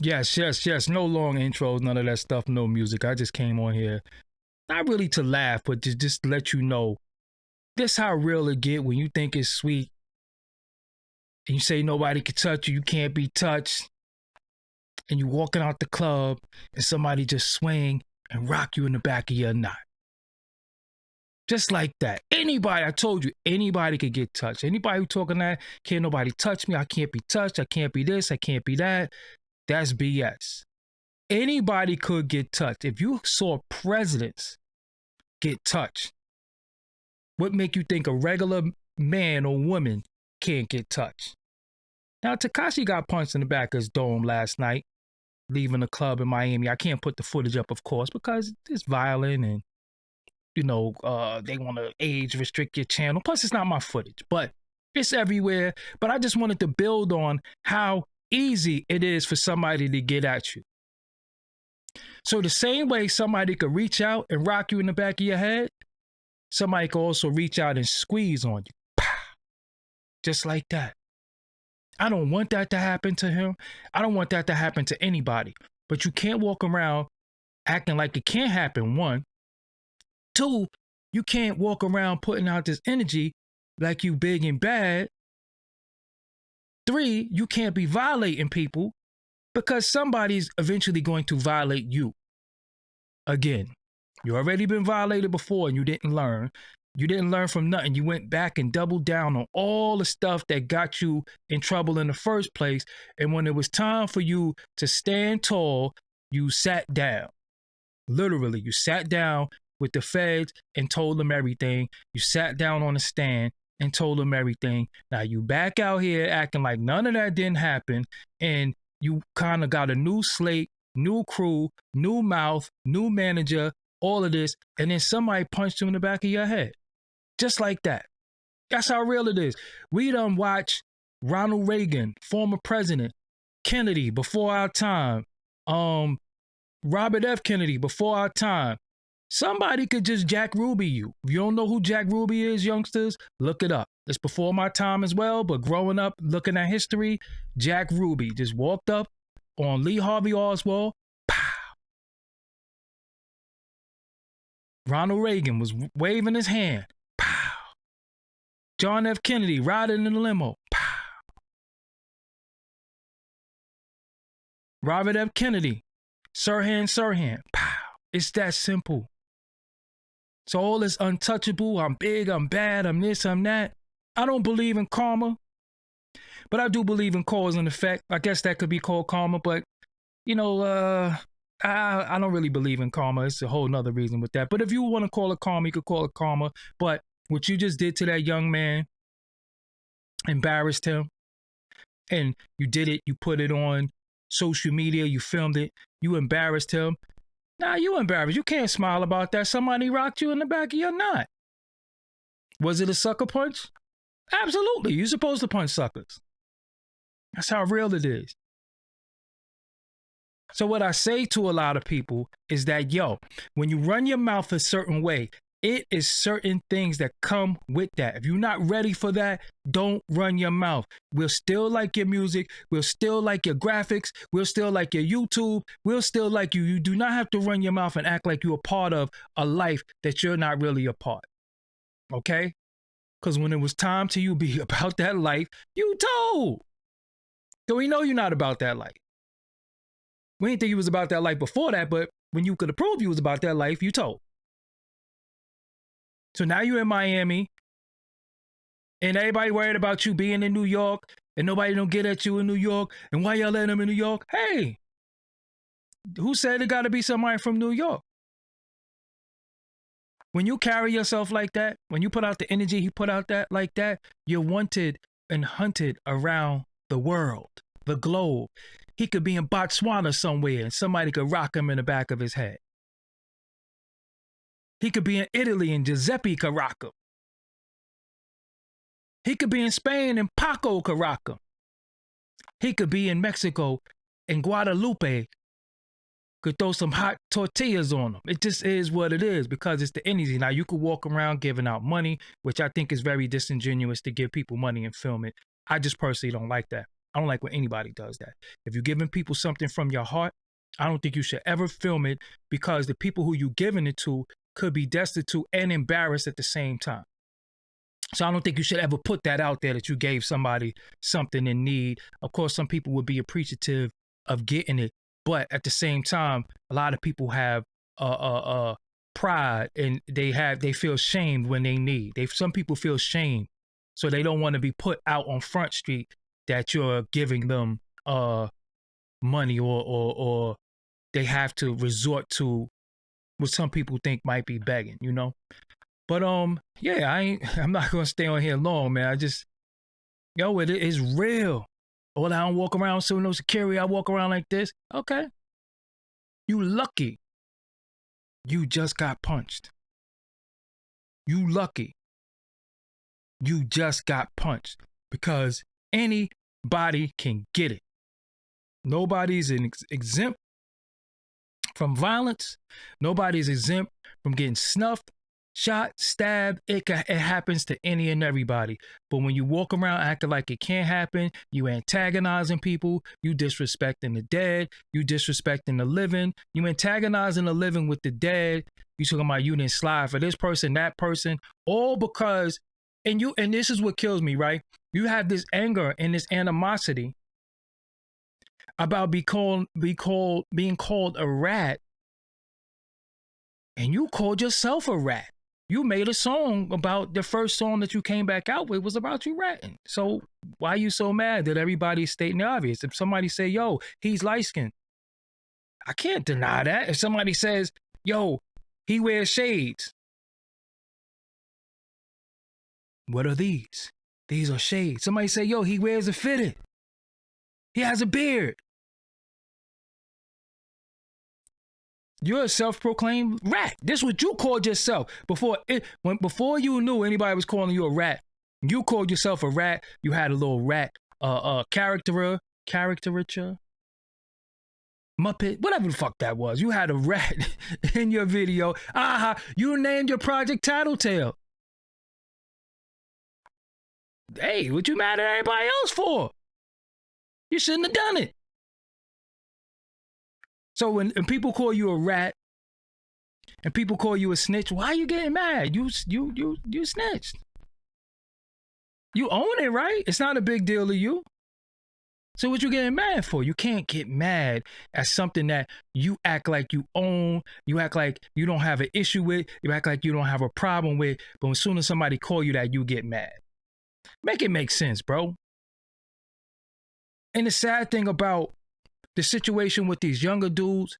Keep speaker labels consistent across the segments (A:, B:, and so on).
A: Yes, yes, yes. No long intros, none of that stuff, no music. I just came on here, not really to laugh, but to just let you know this how real it get when you think it's sweet and you say nobody can touch you, you can't be touched, and you walking out the club and somebody just swing and rock you in the back of your knot. Just like that. Anybody, I told you, anybody could get touched. Anybody who talking that, can't nobody touch me, I can't be touched, I can't be this, I can't be that. That's BS. Anybody could get touched. If you saw presidents get touched, what make you think a regular man or woman can't get touched? Now, Tekashi got punched in the back of his dome last night, leaving the club in Miami. I can't put the footage up, of course, because it's violent and, they want to age restrict your channel. Plus, it's not my footage, but it's everywhere. But I just wanted to build on how easy it is for somebody to get at you. So the same way somebody could reach out and rock you in the back of your head, somebody could also reach out and squeeze on you. Pow! Just like that. I don't want that to happen to him. I don't want that to happen to anybody. But you can't walk around acting like it can't happen, one. Two, you can't walk around putting out this energy like you big and bad. Three, you can't be violating people because somebody's eventually going to violate you. Again, you already been violated before and you didn't learn. You didn't learn from nothing. You went back and doubled down on all the stuff that got you in trouble in the first place. And when it was time for you to stand tall, you sat down. Literally, you sat down with the feds and told them everything. You sat down on the stand and told them everything. Now you back out here acting like none of that didn't happen, and you kind of got a new slate, new crew, new mouth, new manager, all of this, and then somebody punched you in the back of your head. Just like that. That's how real it is. We done watch Ronald Reagan, former president, Kennedy before our time, Robert F. Kennedy before our time. Somebody could just Jack Ruby you. If you don't know who Jack Ruby is, youngsters, look it up. It's before my time as well, but growing up, looking at history, Jack Ruby just walked up on Lee Harvey Oswald. Pow! Ronald Reagan was waving his hand. Pow! John F. Kennedy riding in the limo. Pow! Robert F. Kennedy, Sirhan Sirhan. Pow! It's that simple. So all this untouchable, I'm big, I'm bad, I'm this, I'm that. I don't believe in karma, but I do believe in cause and effect. I guess that could be called karma, but I don't really believe in karma. It's a whole nother reason with that. But if you want to call it karma, you could call it karma. But what you just did to that young man, embarrassed him, and you did it, you put it on social media, you filmed it, you embarrassed him. Nah, you embarrassed. You can't smile about that. Somebody rocked you in the back of your knot. Was it a sucker punch? Absolutely. You're supposed to punch suckers. That's how real it is. So what I say to a lot of people is that, when you run your mouth a certain way, it is certain things that come with that. If you're not ready for that, don't run your mouth. We'll still like your music. We'll still like your graphics. We'll still like your YouTube. We'll still like you. You do not have to run your mouth and act like you're a part of a life that you're not really a part. Okay? Because when it was time to you be about that life, you told. So we know you're not about that life. We didn't think you was about that life before that, but when you could have proved you was about that life, you told. So now you're in Miami, and everybody worried about you being in New York, and nobody don't get at you in New York, and why y'all letting them in New York? Hey, who said it got to be somebody from New York? When you carry yourself like that, when you put out the energy you put out that like that, you're wanted and hunted around the world, the globe. He could be in Botswana somewhere, and somebody could rock him in the back of his head. He could be in Italy and Giuseppe could rock him. He could be in Spain and Paco could rock him. He could be in Mexico and Guadalupe could throw some hot tortillas on him. It just is what it is because it's the energy. Now, you could walk around giving out money, which I think is very disingenuous to give people money and film it. I just personally don't like that. I don't like when anybody does that. If you're giving people something from your heart, I don't think you should ever film it, because the people who you're giving it to could be destitute and embarrassed at the same time. So I don't think you should ever put that out there, that you gave somebody something in need. Of course, some people would be appreciative of getting it, but at the same time, a lot of people have pride, and they feel shamed when they need. Some people feel shame, so they don't want to be put out on Front Street that you're giving them money, or they have to resort to what some people think might be begging, you know. But yeah, I'm not gonna stay on here long, man. It is real. Well, I don't walk around with no security. I walk around like this. Okay, you lucky. You just got punched. You lucky. You just got punched, because anybody can get it. Nobody's exempt from violence. Nobody's exempt from getting snuffed, shot, stabbed. It happens to any and everybody. But when you walk around acting like it can't happen, you antagonizing people, you disrespecting the dead, you disrespecting the living, you antagonizing the living with the dead. You talking about you didn't slide for this person, that person, all because, and this is what kills me, right? You have this anger and this animosity about being called a rat, and you called yourself a rat. You made a song about the first song that you came back out with was about you ratting. So why are you so mad that everybody's stating the obvious? If somebody say, yo, he's light-skinned, I can't deny that. If somebody says, yo, he wears shades, what are these? These are shades. Somebody say, yo, he wears a fitted, he has a beard. You're a self-proclaimed rat. This is what you called yourself before you knew anybody was calling you a rat. You called yourself a rat. You had a little rat caricature, Muppet, whatever the fuck that was. You had a rat in your video. You named your project Tattletale. Hey, what you mad at everybody else for? You shouldn't have done it. So when people call you a rat and people call you a snitch, why are you getting mad? You snitched. You own it, right? It's not a big deal to you. So what you getting mad for? You can't get mad at something that you act like you own. You act like you don't have an issue with. You act like you don't have a problem with. But as soon as somebody call you that, you get mad. Make it make sense, bro. And the sad thing about the situation with these younger dudes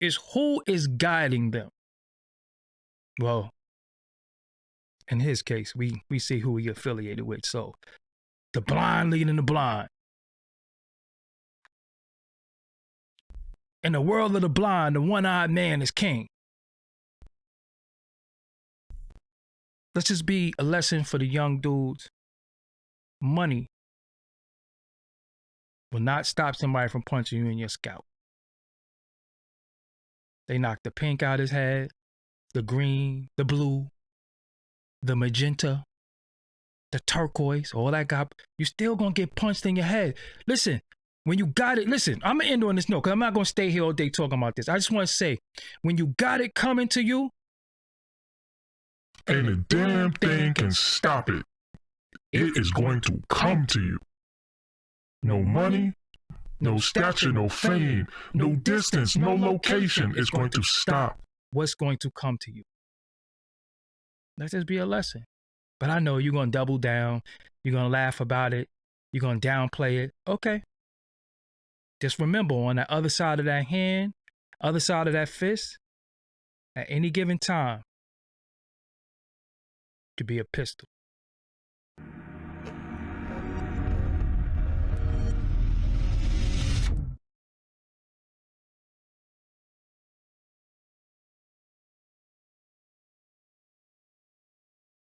A: is who is guiding them. Well, in his case, we see who he affiliated with. So the blind leading the blind. In the world of the blind, the one-eyed man is king. Let's just be a lesson for the young dudes. Money will not stop somebody from punching you in your scalp. They knocked the pink out his head, the green, the blue, the magenta, the turquoise, all that you still gonna get punched in your head. Listen, when you got it, listen, I'm gonna end on this note because I'm not gonna stay here all day talking about this. I just wanna say, when you got it coming to you,
B: ain't a damn thing can stop it. It is going to come to you. No money, no stature, no fame, no distance, no location is going to stop
A: what's going to come to you. Let this be a lesson. But I know you're going to double down. You're going to laugh about it. You're going to downplay it. Okay. Just remember, on the other side of that hand, other side of that fist, at any given time, could be a pistol.